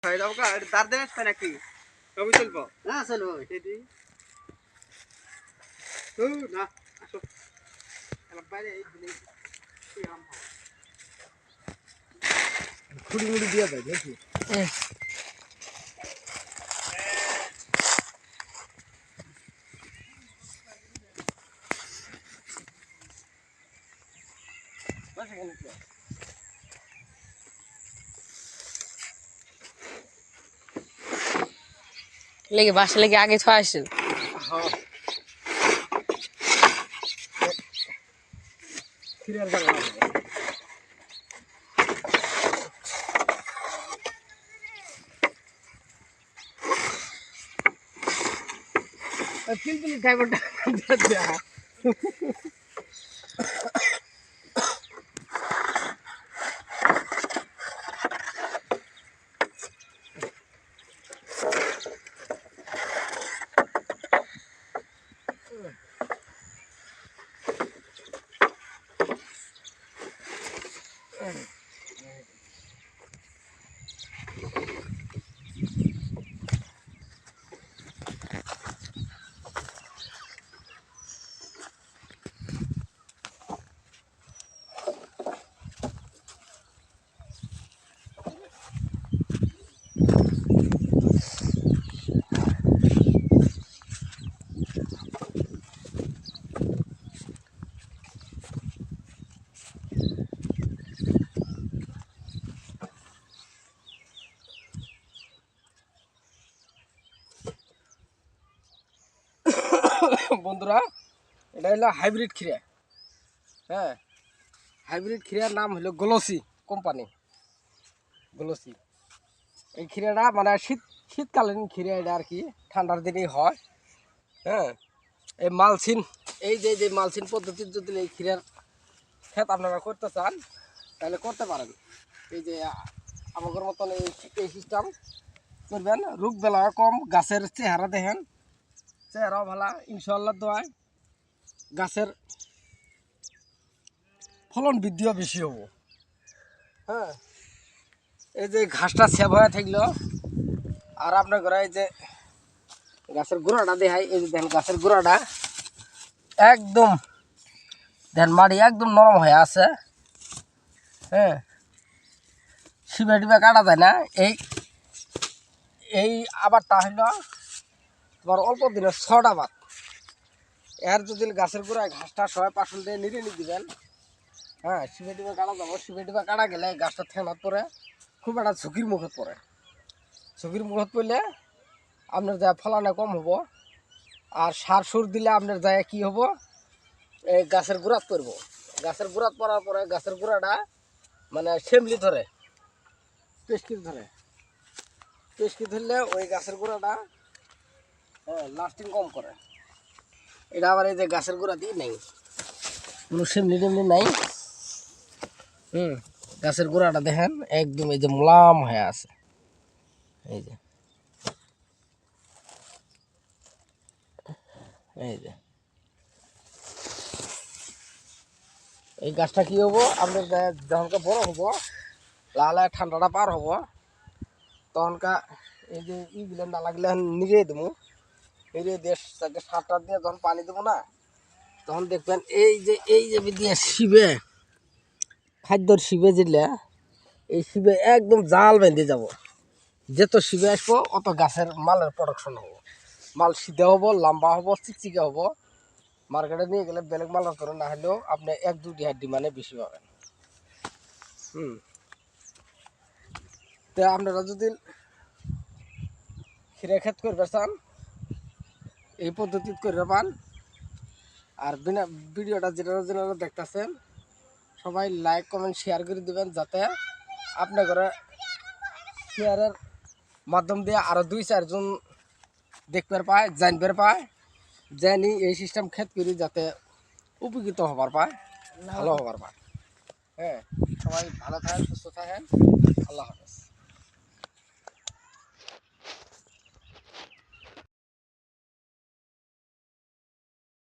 ছয় দাও কা দাঁড় দেবে তাই নাকি কবি চলবো হ্যাঁ চলবো এদি তো না আসো এলা বাইরে এই দিলে কি আম খুঁড়ি মুড়ি দিয়ে দেয় নাকি लेके बास लेके आगे थोड़ा से হ্যাঁ খিরের বাংলা পিলপিলি ড্রাইভারটা বন্ধুরা এটা হলো হাইব্রিড খিরা হ্যাঁ হাইব্রিড খিরার নাম হলো গ্লোসি কোম্পানি গ্লোসি এই খিরাটা মানে শীতকালীন খিরা এটা আর কি ঠান্ডার দিনেই হয় হ্যাঁ এই মালচিন এই যে মালচিন পদ্ধতির যদি এই খিরার ক্ষেত আপনারা করতে চান তাহলে করতে পারেন এই যে আমাদের মতন এই সিস্টেম করবেন রোগ বেলা কম গাছের চেহারা দেখেন চেহারাও ভালো ইনশাল্লাহ দোয়ায় গাছের ফলন বৃদ্ধিও বেশি হবো হ্যাঁ এই যে ঘাসটা সেভ হয়ে থাকলো আর আপনার ঘরে এই যে গাছের গোড়াটা দেখাই এই যে দেখেন গাছের গোড়াটা একদম দেখেন মাটি একদম নরম হয়ে আছে হ্যাঁ শিবা টিবা কাটা যায় না এই আবারটা হইলো তোমার অল্প দিনের 6টা বাদ এর যদি গাছের গোড়ায় ঘাসটা সবাই পাশন দিয়ে নিড়ে নিয়ে দিবেন হ্যাঁ শিবা টিবা কাটা যাবো শিবা টিবা কাটা গেলে গাছটা থেনাত পরে খুব একটা ঝুঁকির মুখে পড়ে ঝুঁকির মুখত পড়লে আপনার যা ফলনে কম হবো আর সার সুর দিলে আপনার যায় কি হবো এই গাছের গোড়াত পড়বো গাছের গোড়াত পড়ার পরে গাছের গোড়াটা মানে সেমলি ধরে পেশকি ধরলে ওই গাছের গোড়াটা হ্যাঁ লাস্টিং কম করে এটা আবার এই যে গাছের গোড়া দিয়ে নেই কোনো সেমলি টেমলি নাই গাছের গোড়াটা দেখেন একদম এই যে মোলাম হয়ে আছে এই যে এই গাছটা কি হবো আপনার যখনকার বড় হবো লাল ঠান্ডাটা পার হবো তখনকার এই যে ইগুলো না লাগলে নিড়িয়ে দেবো নিড়িয়ে দিয়ে তাকে সারটা দিয়ে যখন পানি দেবো না তখন দেখবেন এই যে দিয়ে শিবে খাদ্যর শিবে দিলে এই শিবে একদম জাল বেঁধে যাব যত শিবে আসবো অত গাছের মালের প্রোডাকশন হবো মাল সিধে হবো লম্বা হবো চিকচিকে হবো মার্কেটে নিয়ে গেলে বেলেগ মালের করে না হলেও আপনি 1-2 হাড্ডি মানে বেশি পাবেন তো আপনারা যদি খিরা ক্ষেত করবে চান এই পদ্ধতি করে পান আর বিনা ভিডিওটা যেটা দেখতেছেন সবাই লাইক কমেন্ট শেয়ার করে দেবেন যাতে আপনার ঘরে শেয়ারের মাধ্যম দিয়ে আরও 2-4 জন দেখবার পায় জানবার পায় জানি এই সিস্টেম ক্ষেত করি যাতে উপকৃত হবার পায় ভালো হবার পায় হ্যাঁ সবাই ভালো থাকেন সুস্থ থাকেন আল্লাহ হাফেজ।